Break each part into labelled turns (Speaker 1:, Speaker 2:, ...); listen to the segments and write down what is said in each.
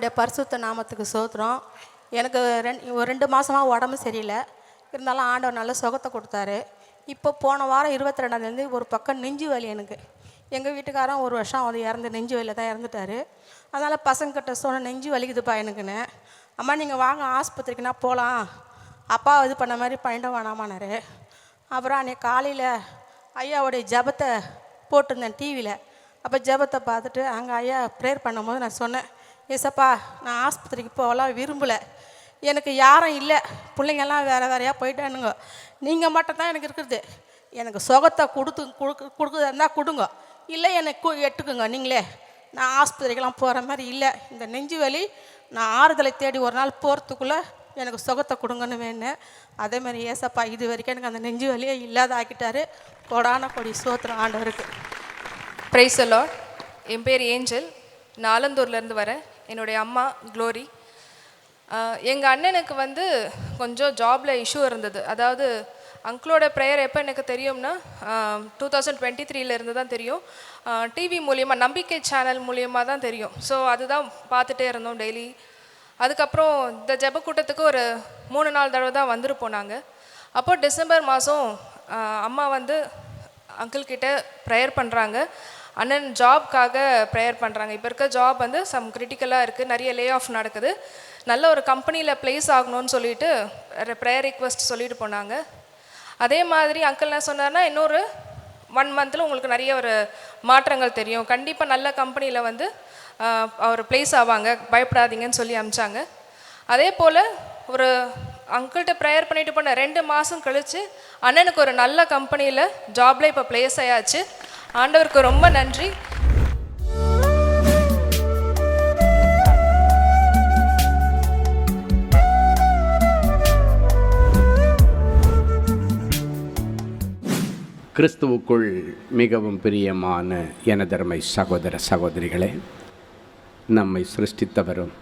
Speaker 1: ஆண்டவருடைய பரிசுத்த நாமத்துக்கு சோத்திரம். எனக்கு ஒரு 2 மாதமாக உடம்பு சரியில்லை. இருந்தாலும் ஆண்டவர் நல்ல சுகத்தை கொடுத்தாரு. இப்போ போன வாரம் 22ஆந்தேதி ஒரு பக்கம் நெஞ்சு வலி எனக்கு. எங்கள் வீட்டுக்காரன் 1 வருஷம் நெஞ்சு வலியில் தான் இறந்துட்டார். அதனால் பசங்கக்கிட்ட சொன்ன நெஞ்சு வலிக்குதுப்பா எனக்குன்னு. அம்மா நீங்கள் வாங்க ஆஸ்பத்திரிக்குன்னா போகலாம், அப்பா இது பண்ண மாதிரி பண்ணிட வேணாமானாரு. அப்புறம் அன்றைக்கி காலையில் ஐயாவுடைய ஜபத்தை போட்டிருந்தேன் டிவியில். அப்போ ஜபத்தை பார்த்துட்டு அங்கே ஐயா ப்ரேயர் பண்ணும்போது நான் சொன்னேன், ஏசப்பா நான் ஆஸ்பத்திரிக்கு போகலாம் விரும்பலை, எனக்கு யாரும் இல்லை, பிள்ளைங்கெல்லாம் வேறு வேறையாக போயிட்டானுங்க, நீங்கள் மட்டும் தான் எனக்கு இருக்குது, எனக்கு சுகத்தை கொடுக்குறதா இருந்தால் கொடுங்க, இல்லை எனக்கு எட்டுக்குங்க நீங்களே, நான் ஆஸ்பத்திரிக்கெல்லாம் போகிற மாதிரி இல்லை, இந்த நெஞ்சு வலி நான் ஆறுதலை தேடி ஒரு நாள் போகிறதுக்குள்ளே எனக்கு சுகத்தை கொடுங்கன்னு வேணும். அதேமாதிரி ஏசப்பா இது வரைக்கும் எனக்கு அந்த நெஞ்சு வலியே இல்லாத ஆக்கிட்டாரு. கொடான கொடி சோத்திரம் ஆண்டவருக்கு.
Speaker 2: Praise the Lord. என் பேர் ஏஞ்சல், நான் ஆலந்தூர்லேருந்து வரேன். என்னுடைய அம்மா க்ளோரி. எங்கள் அண்ணனுக்கு கொஞ்சம் ஜாபில் இஷ்யூ இருந்தது. அதாவது அங்கிளோட ப்ரேயர் எப்போ எனக்கு தெரியும்னா 2023 தான் தெரியும். டிவி மூலியமாக, நம்பிக்கை சேனல் மூலியமாக தான் தெரியும். ஸோ அதுதான் பார்த்துட்டே இருந்தோம் டெய்லி. அதுக்கப்புறம் இந்த ஜெப கூட்டத்துக்கு ஒரு 3 நாள் தடவை தான் வந்துட்டு போனாங்க. அப்போ டிசம்பர் மாதம் அம்மா அங்கிள்கிட்ட ப்ரேயர் பண்ணுறாங்க. அண்ணன் ஜாப்காக ப்ரேயர் பண்ணுறாங்க. இப்போ இருக்க ஜாப் சம் கிரிட்டிக்கலாக இருக்குது, நிறைய லே ஆஃப் நடக்குது, நல்ல ஒரு கம்பெனியில் ப்ளேஸ் ஆகணும்னு சொல்லிட்டு ப்ரேயர் ரிக்வெஸ்ட் சொல்லிட்டு போனாங்க. அதே மாதிரி அங்கிள் என்ன சொன்னார்னா, இன்னொரு 1 மந்தில் உங்களுக்கு நிறைய ஒரு மாற்றங்கள் தெரியும், கண்டிப்பாக நல்ல கம்பெனியில் அவர் ப்ளேஸ் ஆவாங்க, பயப்படாதீங்கன்னு சொல்லி அனுப்பிச்சாங்க. அதே போல் ஒரு அங்கிள்கிட்ட ப்ரேயர் பண்ணிட்டு போன 2 மாதம் கழித்து அண்ணனுக்கு ஒரு நல்ல கம்பெனியில் ஜாபில் இப்போ ப்ளேஸ் ஆயாச்சு. ஆண்டவருக்கு ரொம்ப நன்றி.
Speaker 3: கிறிஸ்துவுக்குள் மிகவும் பிரியமான எனதருமை சகோதர சகோதரிகளே, நம்மை சிருஷ்டித்தவரும்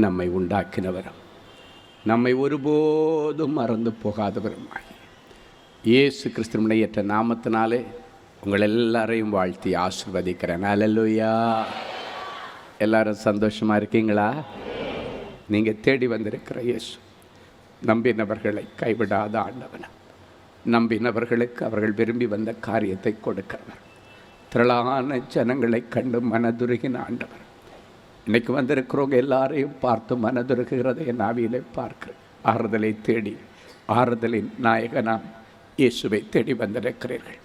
Speaker 3: நம்மை உண்டாக்கினவரும் நம்மை ஒருபோதும் மறந்து போகாதவருமாய் இயேசு கிறிஸ்துவினுடைய ஏற்ற நாமத்தினாலே உங்கள் எல்லாரையும் வாழ்த்தி ஆசீர்வதிக்கிறேன். அல்லேலூயா. எல்லாரும் சந்தோஷமாக இருக்கீங்களா? நீங்கள் தேடி வந்திருக்கிற இயேசு நம்பினவர்களை கைவிடாத ஆண்டவன், நம்பினவர்களுக்கு அவர்கள் விரும்பி வந்த காரியத்தை கொடுக்கிறவர், திரளான ஜனங்களை கண்டு மனதுருகின ஆண்டவர். இன்றைக்கி வந்திருக்கிறவங்க எல்லாரையும் பார்த்து மனதுருகிறதை என் ஆவியிலே பார்க்கிறேன். ஆறுதலை தேடி, ஆறுதலின் நாயகனாம் இயேசுவை தேடி வந்திருக்கிறீர்கள்.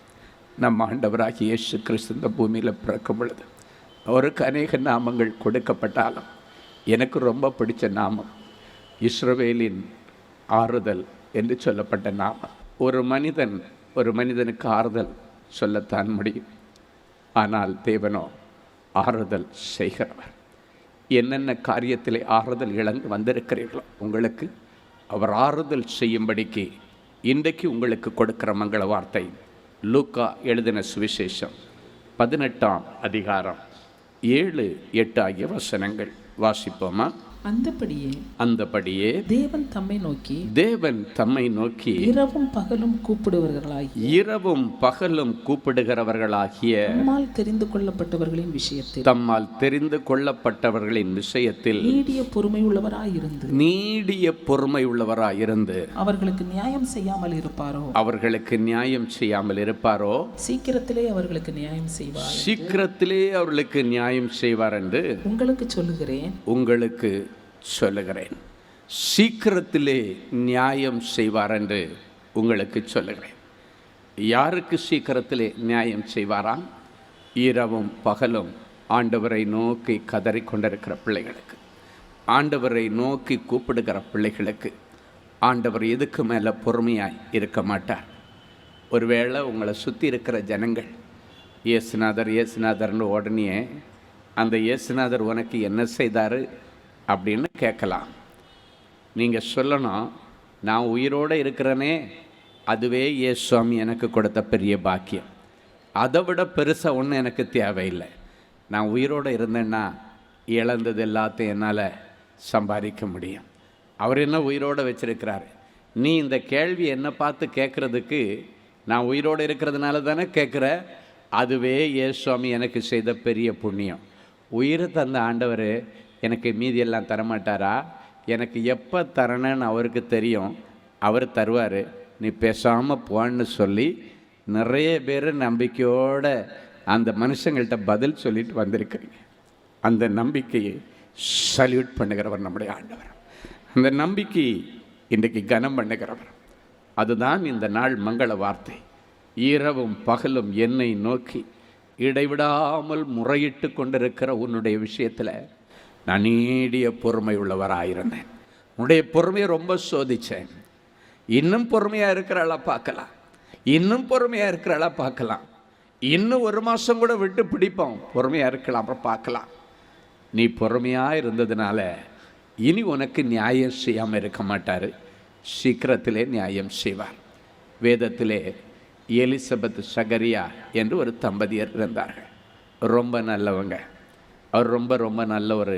Speaker 3: நம் ஆண்டவராகி இயேசு கிறிஸ்து இந்த பூமியில் பிறக்கும் பொழுது அவருக்கு அநேக நாமங்கள் கொடுக்கப்பட்டாலும் எனக்கு ரொம்ப பிடிச்ச நாமம் இஸ்ரவேலின் ஆறுதல் என்று சொல்லப்பட்ட நாமம். ஒரு மனிதனுக்கு ஆறுதல் சொல்லத்தான் முடியும், ஆனால் தேவனோ ஆறுதல் செய்கிறவர். என்னென்ன காரியத்திலே ஆறுதல் இழந்து வந்திருக்கிறீர்களோ உங்களுக்கு அவர் ஆறுதல் செய்யும்படிக்கு இன்றைக்கு உங்களுக்கு கொடுக்கிற மங்கள வார்த்தை லூக்கா எழுதின சுவிசேஷம் 18ஆம் அதிகாரம் 7, 8 ஆகிய வசனங்கள் வாசிப்போமா? அந்தபடியே
Speaker 4: தேவன் தம்மை நோக்கி இரவும் பகலும் கூப்பிடுகிறவர்களாகிய தம்மால்
Speaker 3: தெரிந்து கொள்ளப்பட்டவர்களின் விஷயத்தில் நீடிய பொறுமை உள்ளவராயிருந்து
Speaker 4: அவர்களுக்கு நியாயம் செய்யாமல் இருப்பாரோ சீக்கிரத்திலே அவர்களுக்கு நியாயம் செய்வார் என்று உங்களுக்கு சொல்லுகிறேன். சீக்கிரத்திலே நியாயம் செய்வார் என்று உங்களுக்கு சொல்லுகிறேன். யாருக்கு சீக்கிரத்திலே நியாயம் செய்வாராம்? இரவும் பகலும் ஆண்டவரை நோக்கி கதறிக்கொண்டிருக்கிற பிள்ளைகளுக்கு, ஆண்டவரை நோக்கி கூப்பிடுகிற பிள்ளைகளுக்கு ஆண்டவர் எதுக்கு மேலே பொறுமையாய் இருக்க மாட்டார். ஒருவேளை உங்களை சுற்றி இருக்கிற ஜனங்கள் இயேசுநாதர்னு உடனே அந்த இயேசுநாதர் உனக்கு என்ன செய்தார் அப்படின்னு கேட்கலாம். நீங்கள் சொல்லணும், நான் உயிரோடு இருக்கிறேனே, அதுவே இயேசுவாமி எனக்கு கொடுத்த பெரிய பாக்கியம், அதை விட பெருசாக ஒன்றும் எனக்கு தேவையில்லை. நான் உயிரோடு இருந்தேன்னா இழந்தது எல்லாத்தையும் என்னால் சம்பாதிக்க முடியும். அவர் என்ன உயிரோடு வச்சிருக்கிறாரு. நீ இந்த கேள்வி என்னை பார்த்து கேட்குறதுக்கு நான் உயிரோடு இருக்கிறதுனால தானே கேட்குற. அதுவே இயேசுவாமி எனக்கு செய்த பெரிய புண்ணியம். உயிரை தந்த ஆண்டவர் எனக்கு மீதியெல்லாம் தரமாட்டாரா? எனக்கு எப்போ தரணுன்னு அவருக்கு தெரியும், அவர் தருவார், நீ பேசாமல் போன்னு சொல்லி நிறைய பேர் நம்பிக்கையோட அந்த மனுஷங்கள்கிட்ட பதில் சொல்லிட்டு வந்திருக்கிறீங்க. அந்த நம்பிக்கையை சல்யூட் பண்ணுகிறவர் நம்முடைய ஆண்டவர். அந்த நம்பிக்கை இன்றைக்கு கனம் பண்ணுகிறவர். அதுதான் இந்த நாள் மங்கள வார்த்தை. இரவும் பகலும் என்னை நோக்கி இடைவிடாமல் முறையிட்டு கொண்டிருக்கிற உன்னுடைய விஷயத்தில் நான் நீடிய பொறுமை உள்ளவராயிருந்தேன். உன்னுடைய பொறுமையை ரொம்ப சோதித்தேன். இன்னும் பொறுமையாக இருக்கிறாளா பார்க்கலாம், இன்னும் பொறுமையாக இருக்கிறாளா பார்க்கலாம், இன்னும் 1 மாதம் கூட விட்டு பிடிப்போம், பொறுமையாக இருக்கலாம், அப்புறம் பார்க்கலாம். நீ பொறுமையாக இருந்ததுனால இனி உனக்கு நியாயம் செய்யாமல் இருக்க மாட்டார், சீக்கிரத்திலே நியாயம் செய்வார். வேதத்திலே எலிசபெத் சகரியா என்று ஒரு தம்பதியர் இருந்தார்கள். ரொம்ப நல்லவங்க. அவர் ரொம்ப ரொம்ப நல்ல ஒரு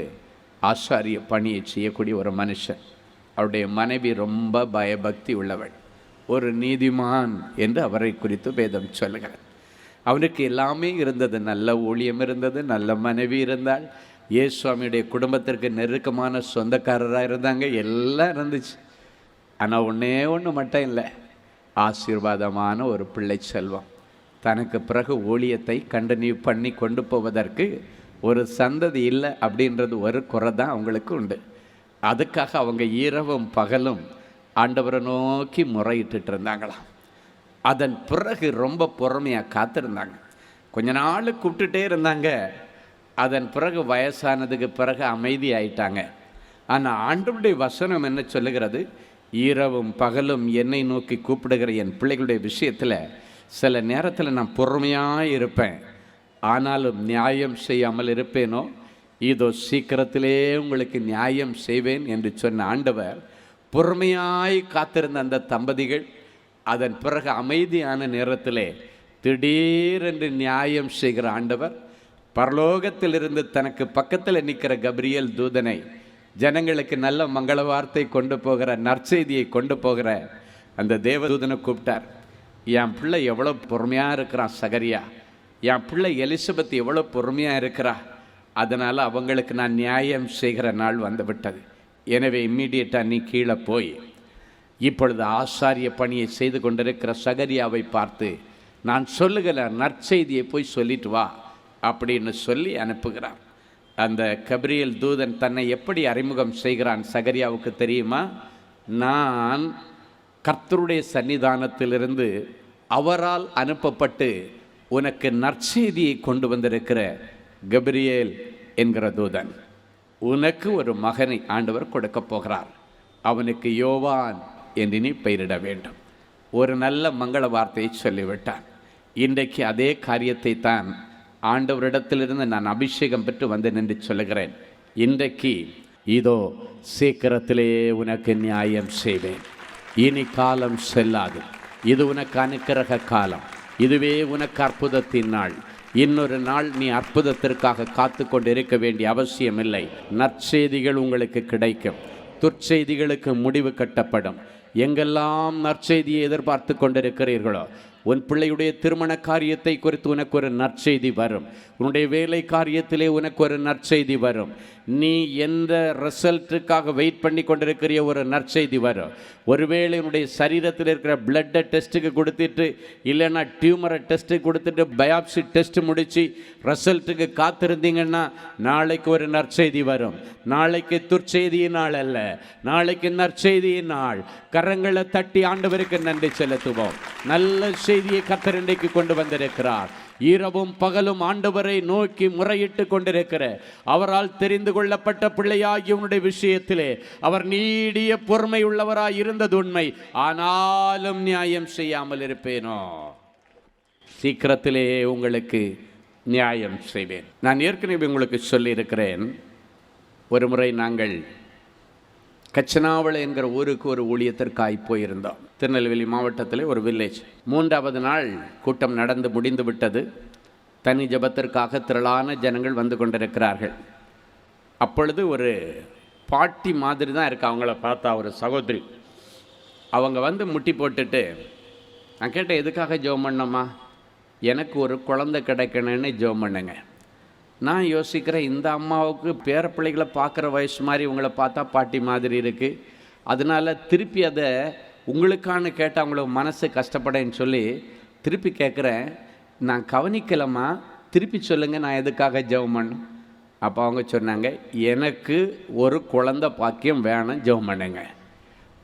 Speaker 4: ஆசாரிய பணியை செய்யக்கூடிய ஒரு மனுஷன். அவருடைய மனைவி ரொம்ப பயபக்தி உள்ளவள், ஒரு நீதிமான் என்று அவரை குறித்து வேதம் சொல்லுகிறார். அவனுக்கு எல்லாமே இருந்தது, நல்ல ஊழியம் இருந்தது, நல்ல மனைவி இருந்தாள், இயேசுவாமியுடைய குடும்பத்திற்கு நெருக்கமான சொந்தக்காரராக இருந்தாங்க, எல்லாம் இருந்துச்சு. ஆனால் ஒன்று மட்டும் இல்லை, ஆசீர்வாதமான ஒரு பிள்ளை செல்வம். தனக்கு பிறகு ஊழியத்தை கண்டினியூ பண்ணி கொண்டு போவதற்கு ஒரு சந்ததி இல்லை அப்படின்றது ஒரு குறை தான் அவங்களுக்கு உண்டு. அதுக்காக அவங்க இரவும் பகலும் ஆண்டவரை நோக்கி முறையிட்டு இருந்தாங்களாம். அதன் பிறகு ரொம்ப பொறுமையாக காத்திருந்தாங்க. கொஞ்ச நாள் கூப்பிட்டுட்டே இருந்தாங்க. அதன் பிறகு வயசானதுக்கு பிறகு அமைதி ஆயிட்டாங்க. ஆனால் ஆண்டவருடைய வசனம் என்ன சொல்லுகிறது? இரவும் பகலும் என்னை நோக்கி கூப்பிடுகிற என் பிள்ளைகளுடைய விஷயத்தில் சில நேரத்தில் நான் பொறுமையாக இருப்பேன், ஆனாலும் நியாயம் செய்யாமல் இருப்பேனோ, இதோ சீக்கிரத்திலே உங்களுக்கு நியாயம் செய்வேன் என்று சொன்ன ஆண்டவர் பொறுமையாய் காத்திருந்த அந்த தம்பதிகள் அதன் பிறகு அமைதியான நேரத்திலே திடீரென்று நியாயம் செய்கிற ஆண்டவர் பரலோகத்திலிருந்து தனக்கு பக்கத்தில் நிற்கிற கபிரியேல் தூதனை, ஜனங்களுக்கு நல்ல மங்கள வார்த்தை கொண்டு போகிற, நற்செய்தியை கொண்டு போகிற அந்த தேவதூதனை கூப்பிட்டார். என் பிள்ளை எவ்வளோ பொறுமையாக இருக்கிறான் சகரியா, என் பிள்ளை எலிசபெத் எவ்வளோ பொறுமையாக இருக்கிறா, அதனால் அவங்களுக்கு நான் நியாயம் செய்கிற நாள் வந்து விட்டது. எனவே இம்மீடியட்டாக நீ கீழே போய் இப்பொழுது ஆசாரிய பணியை செய்து கொண்டிருக்கிற சகரியாவை பார்த்து நான் சொல்லுகிற நற்செய்தியை போய் சொல்லிட்டு வா அப்படின்னு சொல்லி அனுப்புகிறார். அந்த கபிரியேல் தூதன் தன்னை எப்படி அறிமுகம் செய்கிறான் சகரியாவுக்கு தெரியுமா? நான் கர்த்தருடைய சன்னிதானத்திலிருந்து அவரால் அனுப்பப்பட்டு உனக்கு நற்செய்தியை கொண்டு வந்திருக்கிற கபிரியேல் என்கிற தூதன். உனக்கு ஒரு மகனை ஆண்டவர் கொடுக்க போகிறார், அவனுக்கு யோவான் என்று நீ பெயரிட வேண்டும். ஒரு நல்ல மங்கள வார்த்தையை சொல்லிவிட்டான். இன்றைக்கு அதே காரியத்தை தான் ஆண்டவரிடத்திலிருந்து நான் அபிஷேகம் பெற்று வந்தேன் என்று சொல்லுகிறேன். இன்றைக்கு இதோ சீக்கிரத்திலே உனக்கு நியாயம் செய்வேன். இனி காலம் செல்லாது, இது உனக்கு அனுக்கிரக காலம், இதுவே உனக்கு அற்புதத்தின் நாள். இன்னொரு நாள் நீ அற்புதத்திற்காக காத்து கொண்டு இருக்க வேண்டிய அவசியமில்லை. நற்செய்திகள் உங்களுக்கு கிடைக்கும், துர்ச்செய்திகளுக்கு முடிவு கட்டப்படும். எங்கெல்லாம் நற்செய்தியை எதிர்பார்த்து கொண்டிருக்கிறீர்களோ, உன் பிள்ளையுடைய திருமண காரியத்தை குறித்து உனக்கு ஒரு நற்செய்தி வரும், உன்னுடைய வேலை காரியத்திலே உனக்கு ஒரு நற்செய்தி வரும், நீ எந்த ரிசல்ட்டுக்காக வெயிட் பண்ணி கொண்டிருக்கிற ஒரு நற்செய்தி வரும். ஒருவேளை உன்னுடைய சரீரத்தில் இருக்கிற பிளட்டை டெஸ்ட்டுக்கு கொடுத்துட்டு, இல்லைன்னா டியூமரை டெஸ்ட்டுக்கு கொடுத்துட்டு பயாப்சி டெஸ்ட் முடித்து ரிசல்ட்டுக்கு காத்திருந்தீங்கன்னா நாளைக்கு ஒரு நற்செய்தி வரும். நாளைக்கு துர்ச்செய்தியின் நாள் அல்ல, நாளைக்கு நற்செய்தியின் நாள். கரங்களை தட்டி ஆண்டவருக்கு நன்றி செலுத்துவோம். நல்ல செய்தியை கர்த்தர் இன்றைக்கு கொண்டு வந்திருக்கிறார். இரவும் பகலும் ஆண்டவரை நோக்கி முறையிட்டு கொண்டிருக்கிற, அவரால் தெரிந்து கொள்ளப்பட்ட பிள்ளையாகிய உன்னுடைய விஷயத்திலே அவர் நீடிய பொறுமை உள்ளவராய் இருந்தது உண்மை, ஆனாலும் நியாயம் செய்யாமல் இருப்பேனோ, சீக்கிரத்திலே உங்களுக்கு நியாயம் செய்வேன். நான் ஏற்கனவே உங்களுக்கு சொல்லியிருக்கிறேன். ஒரு முறை நாங்கள் கச்சனாவளை என்கிற ஊருக்கு ஒரு ஊழியத்திற்காய் போயிருந்தோம். திருநெல்வேலி மாவட்டத்தில் ஒரு வில்லேஜ். 3வது நாள் கூட்டம் நடந்து முடிந்து விட்டது. தனி ஜபத்திற்காக திரளான ஜனங்கள் வந்து கொண்டிருக்கிறார்கள். அப்பொழுது ஒரு பாட்டி மாதிரி தான் இருக்கு, அவங்கள பார்த்தா ஒரு சகோதரி. அவங்க வந்து முட்டி போட்டுட்டு, நான் கேட்டேன், எதுக்காக ஜெபம் பண்ணோமா? எனக்கு ஒரு குழந்தை கிடைக்கணும்னு ஜெபம் பண்ணுங்க. நான் யோசிக்கிறேன், இந்த அம்மாவுக்கு பேரப்பிள்ளைகளை பார்க்குற வயசு மாதிரி உங்களை பார்த்தா பாட்டி மாதிரி இருக்குது, அதனால் திருப்பி அதை உங்களுக்கான்னு கேட்டால் அவங்களுக்கு மனசு கஷ்டப்படேன்னு சொல்லி திருப்பி கேட்குறேன். நான் கவனிக்கலம்மா, திருப்பி சொல்லுங்கள், நான் எதுக்காக ஜெபம் பண்ணேன்? அப்போ அவங்க சொன்னாங்க, எனக்கு ஒரு குழந்தை பாக்கியம் வேணும், ஜெபம் பண்ணுங்க.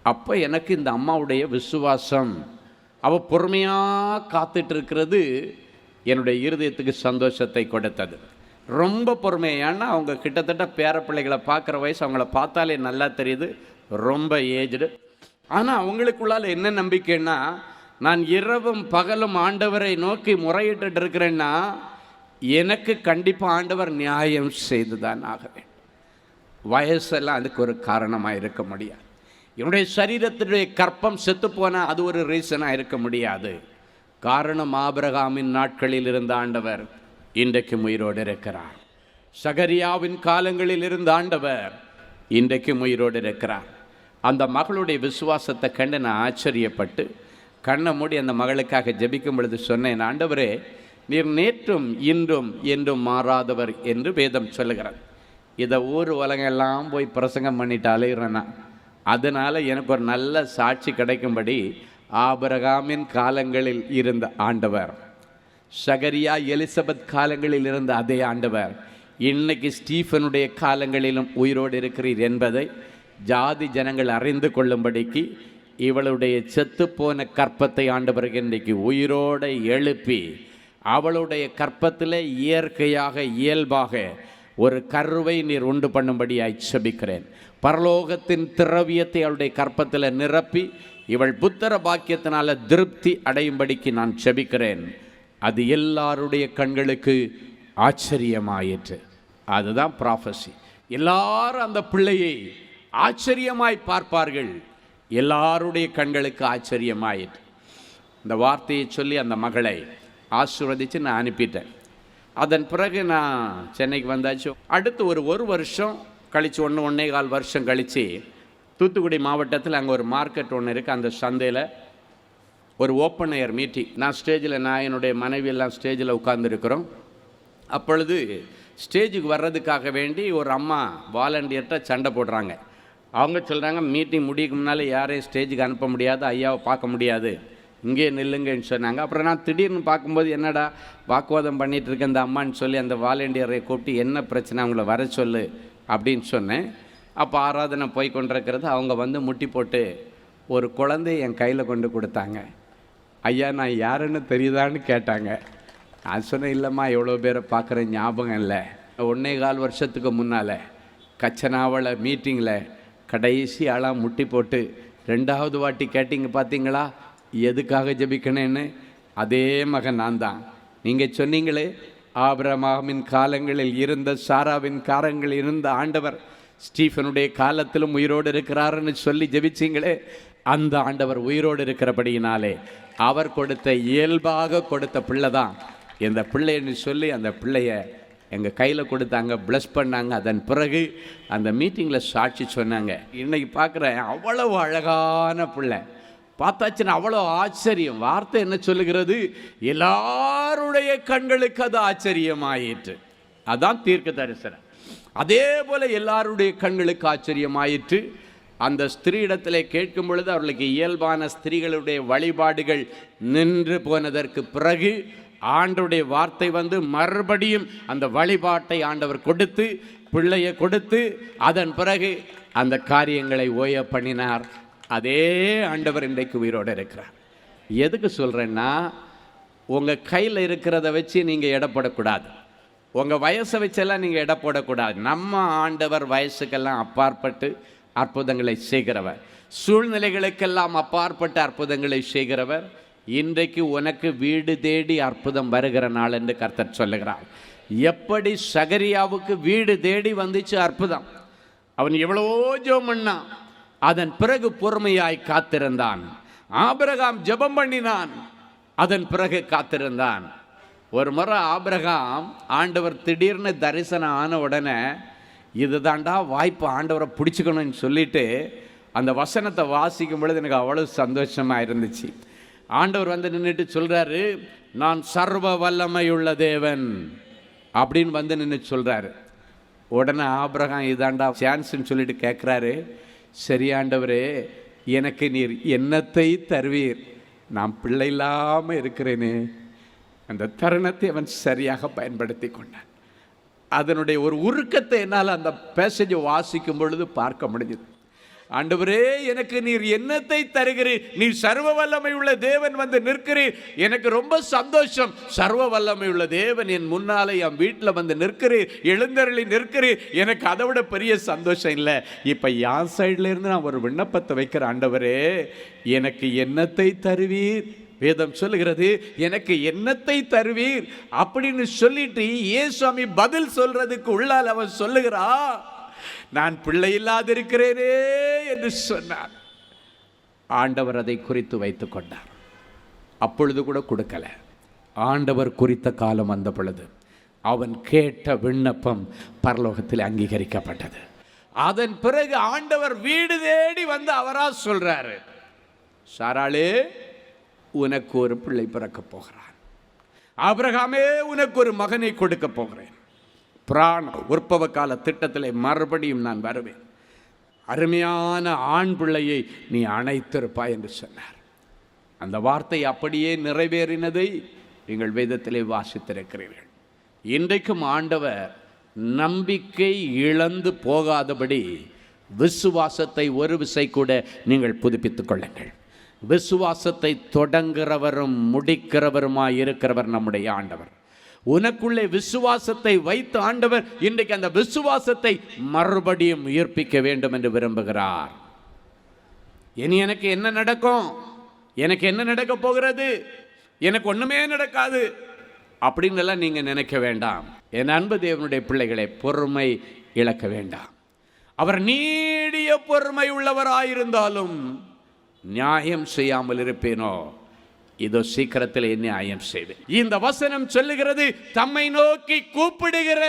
Speaker 4: அப்போ எனக்கு இந்த அம்மாவுடைய விசுவாசம், அவள் பொறுமையாக காத்துட்ருக்கிறது என்னுடைய இருதயத்துக்கு சந்தோஷத்தை கொடுத்தது. ரொம்ப பொறுமையாக, ஏன்னா அவங்க கிட்டத்தட்ட பேரப்பிள்ளைகளை பார்க்குற வயசு, அவங்கள பார்த்தாலே நல்லா தெரியுது, ரொம்ப ஏஜ்டு. ஆனால் அவங்களுக்குள்ளால் என்ன நம்பிக்கைன்னா, நான் இரவும் பகலும் ஆண்டவரை நோக்கி முறையிட்டு இருக்கிறேன்னா எனக்கு கண்டிப்பாக ஆண்டவர் நியாயம் செய்து தான் ஆக வேண்டும். வயசெல்லாம் அதுக்கு ஒரு காரணமாக இருக்க முடியாது. என்னுடைய சரீரத்தினுடைய கற்பம் செத்துப்போனால் அது ஒரு ரீசனாக இருக்க முடியாது. காரணம், ஆபிரகாமின் நாட்களில் இருந்த ஆண்டவர் இன்றைக்கும் உயிரோடு இருக்கிறார். சகரியாவின் காலங்களில் இருந்த ஆண்டவர் இன்றைக்கும் உயிரோடு இருக்கிறார். அந்த மகளுடைய விசுவாசத்தை கண்டு நான் ஆச்சரியப்பட்டு கண்ணை மூடி அந்த மகளுக்காக ஜெபிக்கும் பொழுது சொன்னேன், ஆண்டவரே, நீர் நேற்றும் இன்றும் என்றும் மாறாதவர் என்று வேதம் சொல்லுகிறார். இதை ஊர் உலகெல்லாம் போய் பிரசங்கம் பண்ணிட்டாலே நான், அதனால் எனக்கு ஒரு நல்ல சாட்சி கிடைக்கும்படி ஆபிரகாமின் காலங்களில் இருந்த ஆண்டவர், சகரியா எலிசபெத் காலங்களில் இருந்த அதே ஆண்டவர் இன்னைக்கு ஸ்டீஃபனுடைய காலங்களிலும் உயிரோடு இருக்கிறீர் என்பதை ஜாதி ஜனங்கள் அறிந்து கொள்ளும்படிக்கு இவளுடைய செத்துப்போன கற்பத்தை ஆண்டவர் இன்றைக்கு உயிரோடு எழுப்பி அவளுடைய கற்பத்தில் இயற்கையாக இயல்பாக ஒரு கருவை நீர் உண்டு பண்ணும்படியாய் செபிக்கிறேன். பரலோகத்தின் திரவியத்தை அவளுடைய கற்பத்தில் நிரப்பி இவள் புத்திர பாக்கியத்தினால திருப்தி அடையும்படிக்கு நான் செபிக்கிறேன். அது எல்லாருடைய கண்களுக்கு ஆச்சரியமாயிற்று. அதுதான் ப்ராஃபஸி. எல்லாரும் அந்த பிள்ளையை ஆச்சரியமாய் பார்ப்பார்கள். எல்லாருடைய கண்களுக்கு ஆச்சரியமாயிற்று. இந்த வார்த்தையை சொல்லி அந்த மகளை ஆசீர்வதித்து நான் அனுப்பிட்டேன். அதன் பிறகு நான் சென்னைக்கு வந்தாச்சு. அடுத்து ஒரு வருஷம் கழித்து, 1.25 வருஷம் கழித்து, தூத்துக்குடி மாவட்டத்தில் அங்கே ஒரு மார்க்கெட் ஒன்று இருக்குது. அந்த சந்தையில் ஒரு ஓப்பன் ஏர் மீட்டிங். நான் ஸ்டேஜில், நான் என்னுடைய மனைவி எல்லாம் ஸ்டேஜில் உட்கார்ந்துருக்கிறோம். அப்பொழுது ஸ்டேஜுக்கு வர்றதுக்காக வேண்டி ஒரு அம்மா வாலண்டியர்கிட்ட சண்டை போடுறாங்க. அவங்க சொல்கிறாங்க, மீட்டிங் முடிக்கு முன்னால் யாரையும் ஸ்டேஜுக்கு அனுப்ப முடியாது, ஐயாவை பார்க்க முடியாது, இங்கே நில்லுங்கன்னு சொன்னாங்க. அப்புறம் நான் திடீர்னு பார்க்கும்போது, என்னடா வாக்குவாதம் பண்ணிகிட்டு இருக்க இந்த அம்மான்னு சொல்லி அந்த வாலண்டியரை கூப்பிட்டு என்ன பிரச்சனை, அவங்கள வர சொல்லு அப்படின்னு சொன்னேன். அப்போ ஆராதனை போய் கொண்டிருக்கிறது. அவங்க வந்து முட்டி போட்டு ஒரு குழந்தைய என் கையில் கொண்டு கொடுத்தாங்க. ஐயா, நான் யாருன்னு தெரியுதான்னு கேட்டாங்க. நான் சொன்னேன், இல்லைம்மா, எவ்வளோ பேரை பார்க்குற ஞாபகம் இல்லை. 1.25 வருஷத்துக்கு முன்னால் கச்சனாவளை மீட்டிங்கில் கடைசி ஆளாக முட்டி போட்டு 2வது வாட்டி கேட்டிங்க பார்த்தீங்களா, எதுக்காக ஜெபிக்கணுன்னு? அதே மகன் நான் தான். நீங்கள் சொன்னீங்களே, ஆபிரகாமின் காலங்களில் இருந்த, சாராவின் காலங்களில் இருந்த ஆண்டவர் ஸ்டீஃபனுடைய காலத்திலும் உயிரோடு இருக்கிறாருன்னு சொல்லி ஜெபிச்சிங்களே, அந்த ஆண்டவர் உயிரோடு இருக்கிறபடியினாலே அவர் கொடுத்த, இயல்பாக கொடுத்த பிள்ளை தான் இந்த பிள்ளைன்னு சொல்லி அந்த பிள்ளைய எங்கள் கையில் கொடுத்தாங்க, ப்ளஸ் பண்ணாங்க. அதன் பிறகு அந்த மீட்டிங்கில் சாட்சி சொன்னாங்க. இன்றைக்கி பார்க்குறேன், அவ்வளவு அழகான பிள்ளை. பார்த்தாச்சுன்னா அவ்வளோ ஆச்சரியம். வார்த்தை என்ன சொல்லுகிறது? எல்லாருடைய கண்களுக்கு அது ஆச்சரியமாயிற்று. அதான் தீர்க்க தரிசனம். அதே போல் எல்லாருடைய கண்களுக்கு ஆச்சரியமாயிற்று. அந்த ஸ்திரீயிடத்தில் கேட்கும் பொழுது அவர்களுக்கு இயல்பான ஸ்திரீகளுடைய வழிபாடுகள் நின்று போனதற்கு பிறகு ஆண்டவருடைய வார்த்தை வந்து மறுபடியும் அந்த வழிபாட்டை ஆண்டவர் கொடுத்து, பிள்ளையை கொடுத்து, அதன் பிறகு அந்த காரியங்களை ஓய பண்ணினார். அதே ஆண்டவர் இன்றைக்கு உயிரோடு இருக்கிறார். எதுக்கு சொல்கிறேன்னா, உங்கள் கையில் இருக்கிறத வச்சு நீங்கள் எடப்படக்கூடாது, உங்கள் வயசை வச்செல்லாம் நீங்கள் எடை போடக்கூடாது. நம்ம ஆண்டவர் வயசுக்கெல்லாம் அப்பாற்பட்டு அற்புதங்களை செய்கிறவர், சூழ்நிலைகளுக்கெல்லாம் அப்பாற்பட்டு அற்புதங்களை செய்கிறவர். இன்றைக்கு உனக்கு வீடு தேடி அற்புதம் வருகிற நாள் என்று கர்த்தர் சொல்லுகிறார். எப்படி சகரியாவுக்கு வீடு தேடி வந்துச்சு அற்புதம். அவன் எவ்வளவோ ஜெபம் பண்ணான், அதன் பிறகு பொறுமையாய் காத்திருந்தான். ஆபிரகாம் ஜெபம் பண்ணினான், அதன் பிறகு காத்திருந்தான். ஒரு முறை ஆபிரகாம், ஆண்டவர் திடீர்னு தரிசனம் ஆன உடனே, இதுதாண்டா வாய்ப்பு, ஆண்டவரை பிடிச்சிக்கணும்னு சொல்லிட்டு அந்த வசனத்தை வாசிக்கும் பொழுது எனக்கு அவ்வளோ சந்தோஷமாக இருந்துச்சு. ஆண்டவர் வந்து நின்றுட்டு சொல்கிறாரு, நான் சர்வ வல்லமையுள்ள தேவன், அப்படின்னு வந்து நின்று சொல்கிறாரு. உடனே ஆபிரகாம் இதாண்டா சான்ஸ்ன்னு சொல்லிட்டு கேட்குறாரு, சரி ஆண்டவரே, எனக்கு நீர் என்னத்தை தருவீர், நான் பிள்ளை இல்லாமல் இருக்கிறேனே. அந்த தருணத்தை அவன் சரியாக பயன்படுத்தி கொண்டான். அதனுடைய ஒரு உருக்கத்தை என்னால் அந்த பேசேஜை வாசிக்கும் பொழுது பார்க்க முடிஞ்சது. ஆண்டவரே, எனக்கு நீர் என்னத்தை தருகிறீர், நீர் சர்வ வல்லமை உள்ள தேவன் வந்து நிற்கிறீர், எனக்கு ரொம்ப சந்தோஷம். சர்வ வல்லமை உள்ள தேவன் என் முன்னாலே என் வீட்டில் வந்து நிற்கிறீர், எழுந்தருளி நிற்கிறீர், எனக்கு அதை விட பெரிய சந்தோஷம் இல்லை. இப்போ என் சைட்ல இருந்து நான் ஒரு விண்ணப்பத்தை வைக்கிறேன். ஆண்டவரே, எனக்கு என்னத்தை தருவீர், வேதம் சொல்லுகிறது எனக்கு என்னத்தை தருவீர் அப்படின்னு சொல்லிட்டு இயேசுவாமி பதில் சொல்றதுக்கு உள்ளால் அவன் சொல்லுகிறா, நான் பிள்ளை இல்லாதிருக்கிறேனே என்று சொன்னார். ஆண்டவர் அதை குறித்து வைத்துக் கொண்டார். அப்பொழுது கூட கொடுக்கல. ஆண்டவர் குறித்த காலம் வந்த பொழுது அவன் கேட்ட விண்ணப்பம் பரலோகத்தில் அங்கீகரிக்கப்பட்டது. அதன் பிறகு ஆண்டவர் வீடு தேடி வந்து அவரா சொல்றாரு, சாராளே, உனக்கு ஒரு பிள்ளை பிறக்க போகிறான், ஆபிரகாமே, உனக்கு ஒரு மகனை கொடுக்க போகிறேன், பிராண உற்பவ கால திட்டத்தில் மறுபடியும் நான் வருவேன், அருமையான ஆண் பிள்ளையை நீ அணைத்திருப்பாய் என்று சொன்னார். அந்த வார்த்தை அப்படியே நிறைவேறினதை நீங்கள் வேதத்திலே வாசித்திருக்கிறீர்கள். இன்றைக்கும் ஆண்டவர் நம்பிக்கை இழந்து போகாதபடி விசுவாசத்தை ஒரு விசை கூட நீங்கள் புதுப்பித்துக் கொள்ளுங்கள். விசுவாசத்தை தொடங்குகிறவரும் முடிக்கிறவருமாய் இருக்கிறவர் நம்முடைய ஆண்டவர். உனக்குள்ளே விசுவாசத்தை வைத்த ஆண்டவர் இன்றைக்கு அந்த விசுவாசத்தை மறுபடியும் உயிர்ப்பிக்க வேண்டும் என்று விரும்புகிறார். இனி எனக்கு என்ன நடக்கும், எனக்கு என்ன நடக்க போகிறது, எனக்கு ஒண்ணுமே நடக்காது அப்படின்னு எல்லாம் நீங்க நினைக்க வேண்டாம். என் அன்பு தேவனுடைய பிள்ளைகளை, பொறுமை இழக்க வேண்டாம். அவர் நீடிய பொறுமை உள்ளவராயிருந்தாலும் நியாயம் செய்யாமல் இருப்பேனோ, இதோ சீக்கிரத்தில் நியாயம் செய்வேன். இந்த வசனம் சொல்லுகிறது, தம்மை நோக்கி கூப்பிடுகிற,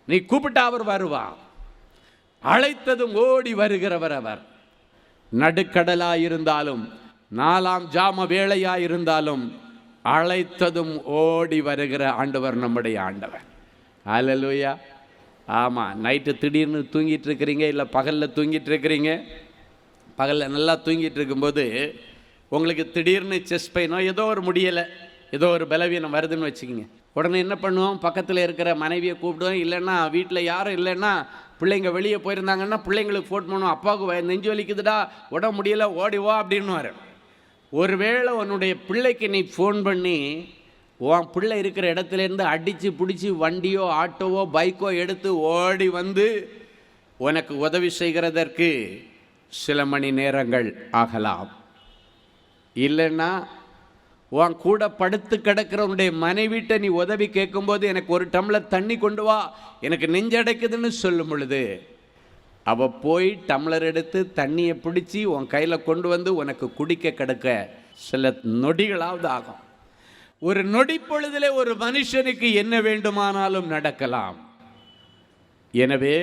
Speaker 4: நீ கூப்பிட்டா அவர் வருவார். அழைத்ததும் ஓடி வருகிறவர் அவர். நடுக்கடலாயிருந்தாலும் 4ஆம் ஜாம வேளையாயிருந்தாலும் அழைத்ததும் ஓடி வருகிற ஆண்டவர் நம்முடைய ஆண்டவர். அல்லேலூயா. ஆமாம், நைட்டு திடீர்னு தூங்கிட்டு இருக்கிறீங்க, இல்லை பகலில் தூங்கிட்டு இருக்கிறீங்க. பகலில் நல்லா தூங்கிட்டு இருக்கும்போது உங்களுக்கு திடீர்னு செஸ்ட் பெயினோ ஏதோ ஒரு முடியலை, ஏதோ ஒரு பலவீனம் வருதுன்னு வச்சுக்கிங்க. உடனே என்ன பண்ணுவோம், பக்கத்தில் இருக்கிற மனைவியை கூப்பிடுவோம், இல்லைன்னா வீட்டில் யாரும் இல்லைன்னா பிள்ளைங்க வெளியே போயிருந்தாங்கன்னா பிள்ளைங்களுக்கு ஃபோன் பண்ணுவோம், அப்பாவுக்கு நெஞ்சு வலிக்குதுடா, உடம்பு முடியலை, ஓடிவா அப்படின்னு வர. ஒருவேளை உன்னுடைய பிள்ளைக்கு நீ ஃபோன் பண்ணி உன் பிள்ளை இருக்கிற இடத்துலேருந்து அடித்து பிடிச்சி வண்டியோ ஆட்டோவோ பைக்கோ எடுத்து ஓடி வந்து உனக்கு உதவி செய்கிறதற்கு சில மணி நேரங்கள் ஆகலாம். இல்லைன்னா உன் கூட படுத்து கிடக்கிறவனுடைய மனைவிட்ட நீ உதவி கேட்கும்போது எனக்கு ஒரு டம்ளர் தண்ணி கொண்டு வா, எனக்கு நெஞ்சடைக்குதுன்னு சொல்லும் பொழுது அவள் போய் டம்ளர் எடுத்து தண்ணியை பிடிச்சி உன் கையில் கொண்டு வந்து உனக்கு குடிக்க கிடக்க சில நொடிகளாவது ஆகும். ஒரு நொடி பொழுதிலே ஒரு மனுஷனுக்கு என்ன வேண்டுமானாலும் நடக்கலாம். எனவே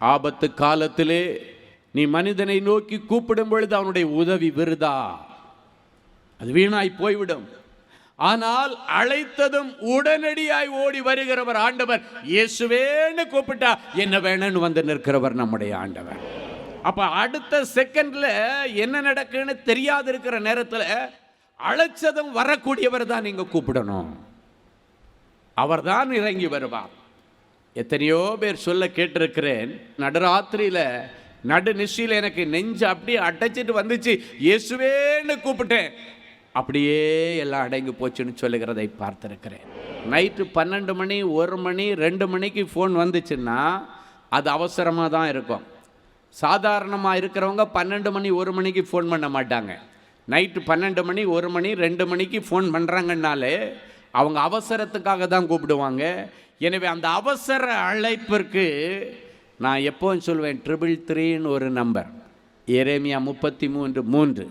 Speaker 4: ஆபத்து காலத்திலே நீ மனிதனை நோக்கி கூப்பிடும் பொழுது அவனுடைய உதவி விருதா, அது வீணாய் போய்விடும். ஆனால் அழைத்ததும் உடனடியாய் ஓடி வருகிறவர் ஆண்டவர். இயேசுவேன்னு கூப்பிட்டா என்ன வேணும்னு வந்து நிற்கிறவர் நம்முடைய ஆண்டவர். அப்ப அடுத்த செகண்ட்ல என்ன நடக்குன்னு தெரியாது இருக்கிற நேரத்தில் அழைச்சதும் வரக்கூடியவர் தான் நீங்க கூப்பிடணும். அவர் தான் இறங்கி வருவார். எத்தனையோ பேர் சொல்ல கேட்டிருக்கிறேன், நடுராத்திரியில நடுநிசையில் எனக்கு நெஞ்சு அப்படியே அடைச்சிட்டு வந்துச்சு, இயேசுவேன்னு கூப்பிட்டேன், அப்படியே எல்லாம் அடங்கி போச்சுன்னு சொல்லுகிறதை பார்த்துருக்கிறேன். நைட்டு 12 மணி 1 மணி 2 மணிக்கு ஃபோன் வந்துச்சுன்னா அது அவசரமாக தான் இருக்கும். சாதாரணமாக இருக்கிறவங்க 12 மணி 1 மணிக்கு ஃபோன் பண்ண மாட்டாங்க. நைட்டு 12 மணி 1 மணி 2 மணிக்கு ஃபோன் பண்ணுறாங்கன்னாலே அவங்க அவசரத்துக்காக தான் கூப்பிடுவாங்க. எனவே அந்த அவசர அழைப்பிற்கு நான் எப்போவும் சொல்வேன், 333 ஒரு நம்பர், எரேமியா 33:3,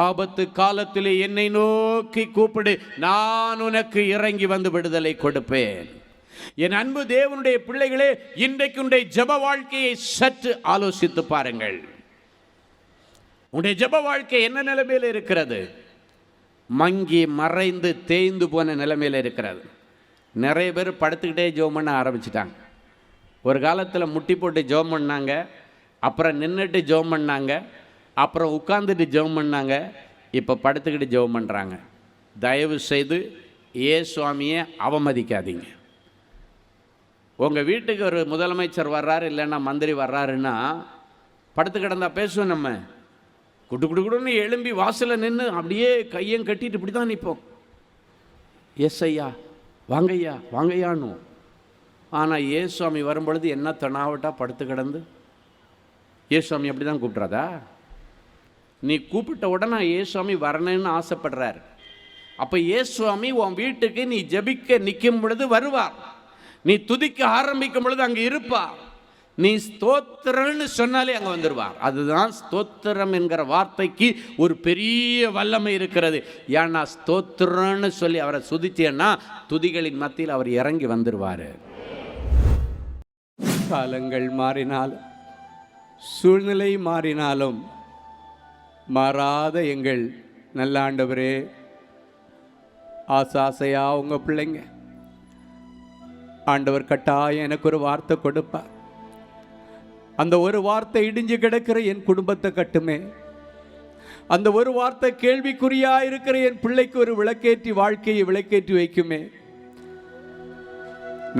Speaker 4: ஆபத்து காலத்திலே என்னை நோக்கி கூப்பிடு, நான் உனக்கு இறங்கி வந்து விடுதலை கொடுப்பேன். என் அன்பு தேவனுடைய பிள்ளைகளே, இன்றைக்கு உன்னுடைய ஜெப வாழ்க்கையை சற்று ஆலோசித்து பாருங்கள். உன்னுடைய ஜெப வாழ்க்கை என்ன நிலைமையில் இருக்கிறது? மங்கி மறைந்து தேய்ந்து போன நிலைமையில் இருக்கிறது. நிறைய பேர் படுத்துக்கிட்டே ஜெபம் பண்ண ஆரம்பிச்சிட்டாங்க. ஒரு காலத்தில் முட்டி போட்டு ஜெபம் பண்ணாங்க, அப்புறம் நின்றுட்டு ஜெபம் பண்ணாங்க, அப்புறம் உட்காந்துட்டு ஜெபம் பண்ணாங்க, இப்போ படுத்துக்கிட்டு ஜெபம் பண்ணுறாங்க. தயவு செய்து சுவாமியை அவமதிக்காதீங்க. உங்கள் வீட்டுக்கு ஒரு முதலமைச்சர் வர்றாரு, இல்லைன்னா மந்திரி வர்றாருன்னா படுத்து கிடந்தா பேசுவோம். நம்ம குடு குடு குடுன்னு எழும்பி வாசலில் நின்று அப்படியே கையும் கட்டிட்டு இப்படி தான் நிற்போம். எஸ் ஐயா, வாங்கய்யா வாங்கய்யான்னு. ஆனால் சுவாமி வரும்பொழுது என்ன தெனாவட்டா படுத்து கிடந்து சுவாமி அப்படி தான் கூப்பிட்றாதா? நீ கூப்பிட்ட உடனே சுவாமி வரணும்னு ஆசைப்படுறார். அப்போ சுவாமி உன் வீட்டுக்கு நீ ஜெபிக்க நிற்கும் பொழுது வருவார். நீ துதிக்க ஆரம்பிக்கும் பொழுது அங்கே இருப்பார். நீ ஸ்தோத்திரம்னு சொன்னாலே அங்கே வந்துடுவார். அதுதான் ஸ்தோத்திரம் என்கிற வார்த்தைக்கு ஒரு பெரிய வல்லமை இருக்கிறது. ஏன்னா ஸ்தோத்திரம்னு சொல்லி அவரை சுதிச்சேன்னா துதிகளின் மத்தியில் அவர் இறங்கி வந்துடுவார். காலங்கள் மாறினாலும் சூழ்நிலை மாறினாலும் மாறாத எங்கள் நல்ல ஆண்டவரே, ஆசையா உங்கள் பிள்ளைங்க ஆண்டவர் கட்டாயம் எனக்கு ஒரு வார்த்தை கொடுப்பார். அந்த ஒரு வார்த்தை இடிஞ்சு கிடக்கிற என் குடும்பத்தை கட்டுமே. அந்த ஒரு வார்த்தை கேள்விக்குறியா இருக்கிற என் பிள்ளைக்கு ஒரு விளக்கேற்றி வாழ்க்கையை விளக்கேற்றி வைக்குமே.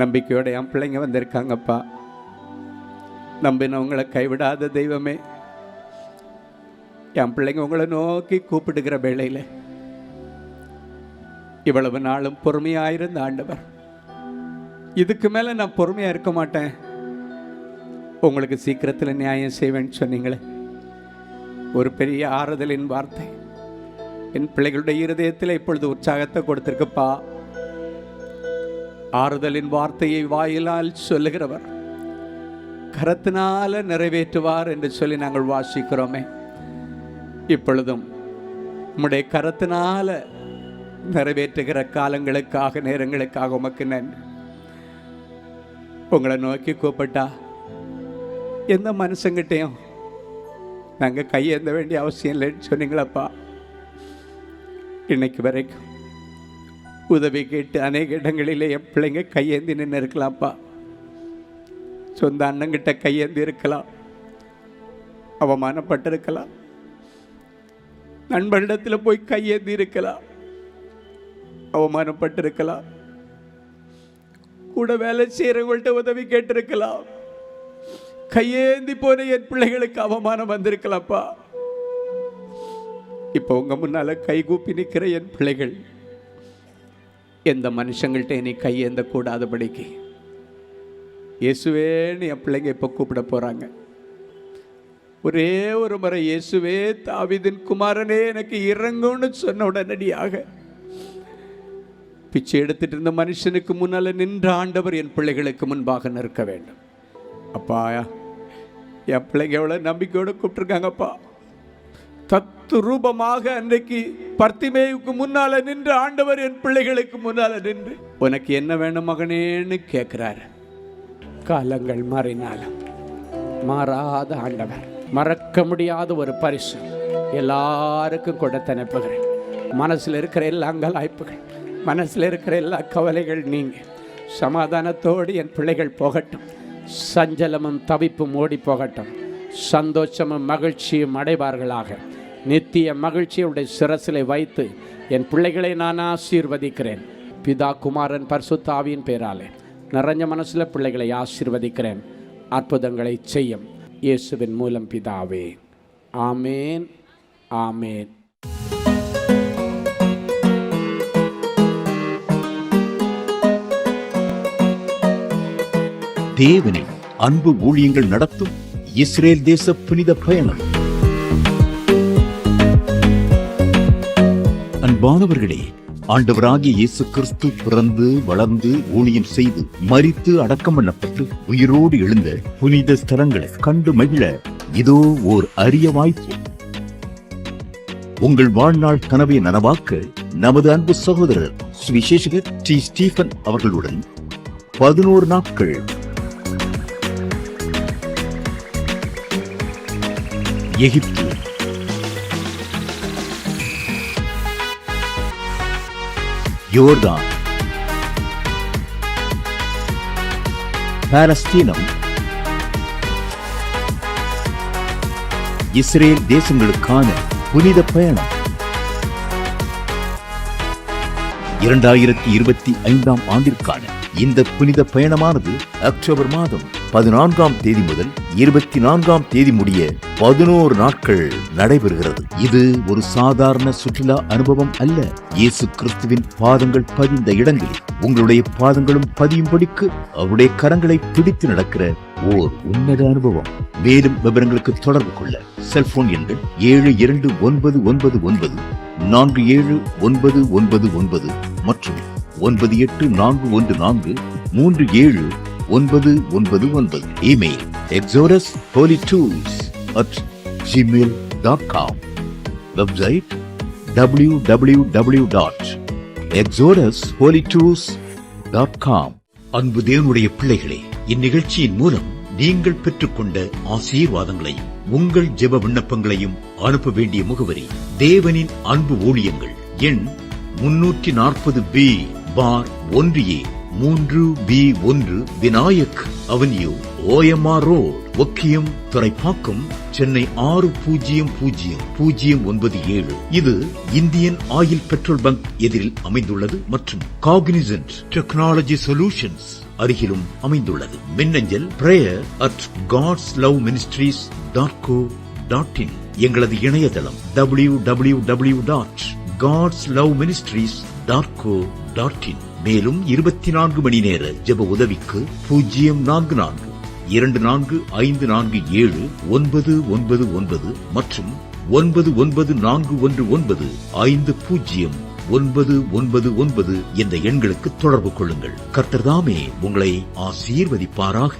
Speaker 4: நம்பிக்கையோட என் பிள்ளைங்க வந்திருக்காங்கப்பா. நம்பினவங்களை கைவிடாத தெய்வமே, என் பிள்ளைங்க உங்களை நோக்கி கூப்பிடுகிற வேளையில் இவ்வளவு நாளும் பொறுமையாயிருந்த ஆண்டவர், இதுக்கு மேலே நான் பொறுமையாக இருக்க மாட்டேன், உங்களுக்கு சீக்கிரத்தில் நியாயம் செய்வேன்னு சொன்னீங்களே. ஒரு பெரிய ஆறுதலின் வார்த்தை என் பிள்ளைகளுடைய இருதயத்தில் இப்பொழுது உற்சாகத்தை கொடுத்திருக்குப்பா. ஆறுதலின் வார்த்தையை வாயிலால் சொல்லுகிறவர் கரத்தினால நிறைவேற்றுவார் என்று சொல்லி நாங்கள் வாசிக்கிறோமே. இப்பொழுதும் உம்முடைய கரத்தினால நிறைவேற்றுகிற காலங்களுக்காக நேரங்களுக்காக உமக்கு நன்றி. உங்களை நோக்கி கூப்பிட்டா எந்த மனுஷங்கிட்டையும் நாங்கள் கையேந்த வேண்டிய அவசியம் இல்லைன்னு சொன்னீங்களப்பா. இன்னைக்கு வரைக்கும் உதவி கேட்டு அநேக இடங்களிலே என் பிள்ளைங்க கையேந்தி நின்று இருக்கலாம்ப்பா. சொந்த அண்ணங்கிட்ட கையேந்தி இருக்கலாம், அவமானப்பட்டிருக்கலாம், நண்பனிடத்தில் போய் கையேந்தி இருக்கலாம், அவமானப்பட்டிருக்கலாம், கூட வேலை செய்கிறவங்கள்ட்ட உதவி கேட்டிருக்கலாம். கையேந்தி போன என் பிள்ளைகளுக்கு அவமானம் வந்திருக்கலாம்ப்பா. இப்போ உங்க முன்னால கைகூப்பி நிற்கிற என் பிள்ளைகள் எந்த மனுஷங்கள்ட்ட நீ கையேந்த கூடாதபடிக்கு இயேசுவேன்னு என் பிள்ளைங்க இப்போ கூப்பிட போறாங்க. ஒரே ஒரு முறை இயேசுவே தாவீதின் குமாரனே எனக்கு இறங்கும்னு சொன்ன உடனடியாக பிச்சை எடுத்துட்டு இருந்த மனுஷனுக்கு முன்னால நின்ற ஆண்டவர் என் பிள்ளைகளுக்கு முன்பாக நிற்க வேண்டும். அப்பா, என் பிள்ளைங்க எவ்வளவு நம்பிக்கையோடு கூப்பிட்டுருக்காங்கப்பா. தத்து ரூபமாக அன்றைக்கு பர்த்திமேயுக்கு முன்னால நின்று ஆண்டவர் என் பிள்ளைகளுக்கு முன்னால நின்று உனக்கு என்ன வேணும் மகனேன்னு கேட்கிறாரு. காலங்கள் மாறினாலும் மாறாத ஆண்டவர், மறக்க முடியாத ஒரு பரிசு எல்லாருக்கும் கொடுத்து அனுப்புகிறேன். மனசில் இருக்கிற எல்லா அங்கலாய்ப்புகள், மனசில் இருக்கிற எல்லா கவலைகள் நீங்க சமாதானத்தோடு என் பிள்ளைகள் போகட்டும். சஞ்சலமும் தவிப்பும் ஓடி போகட்டும். சந்தோஷமும் மகிழ்ச்சியும் அடைவார்களாக. நித்திய மகிழ்ச்சியுடைய சிரசிலை வைத்து என் பிள்ளைகளை நான் ஆசீர்வதிக்கிறேன். பிதா குமாரன் பரிசுத்த ஆவியின் பேராலே நிறைஞ்ச மனசில் பிள்ளைகளை ஆசீர்வதிக்கிறேன். அற்புதங்களை செய்யும் இயேசுவின் மூலம் பிதாவே. ஆமேன், ஆமேன்.
Speaker 5: தேவனை அன்பு ஊழியங்கள் நடத்தும் இஸ்ரேல் தேச புனித பயணம். அன்பானவர்களே, ஆண்டவராகிய இயேசு கிறிஸ்து பிறந்து வளர்ந்து ஊழியம் செய்து மரித்து அடக்கம் பண்ணப்பட்டு உயிரோடு எழுந்த புனித ஸ்தலங்களை கண்டு மகிழ இதோ ஓர் அரிய வாய்ப்பு. உங்கள் வாழ்நாள் கனவை நனவாக்க நமது அன்பு சகோதரர் சுவிசேஷகர் டி. ஸ்டீபன் அவர்களுடன் 11 நாட்கள் எகிப்து, யோர்தான், பாலஸ்தீனம், இஸ்ரேல் தேசங்களுக்கான புனித பயணம் 2025 ஆண்டிற்கான இந்த புனித பயணமானது அக்டோபர் மாதம் 14ஆம் தேதி முதல் 24ஆம் தேதி முடிய 11 நாட்கள் நடைபெறுகிறது. இது ஒரு சாதாரண சுற்றுலா அனுபவம் அல்ல. இயேசு கிறிஸ்துவின் பாதங்கள் பதிந்த இடங்களில் உங்களுடைய பாதங்களும் பதியும்படிக்கு அவருடைய கரங்களை பிடித்து நடக்கிற ஓர் உன்னத அனுபவம். மேலும் விவரங்களுக்கு தொடர்பு கொள்ள செல்போன் எண்கள் 7291947999 மற்றும் 9841437999. Email exodusholytours@gmail.com. Website www.exodusholytours.com. அன்பு தேவனுடைய பிள்ளைகளே, இந்நிகழ்ச்சியின் மூலம் நீங்கள் பெற்றுக்கொண்ட ஆசீர்வாதங்களையும் உங்கள் ஜெப விண்ணப்பங்களையும் அனுப்ப வேண்டிய முகவரி தேவனின் அன்பு ஊழியங்கள், எண் 340B பார் 1A 3B1 Vinayak avenue, OMR road, Okkiyam, Thoraipakkam, Chennai 600097. இது இந்தியன் ஆயில் பெட்ரோல் பங்க் எதிரில் அமைந்துள்ளது மற்றும் காக்னிசன்ட் டெக்னாலஜி சொல்யூஷன்ஸ் அருகிலும் அமைந்துள்ளது. மின்னஞ்சல் prayer@godsloveministries.co.in. எங்களது இணையதளம் www.godsloveministries.co.in. மேலும் 24 மணி நேர ஜெப உதவிக்கு 04454479999 மற்றும் 9941950999 என்ற எண்களுக்கு தொடர்பு கொள்ளுங்கள். கர்த்தர் தாமே உங்களை ஆசீர்வதிப்பாராக.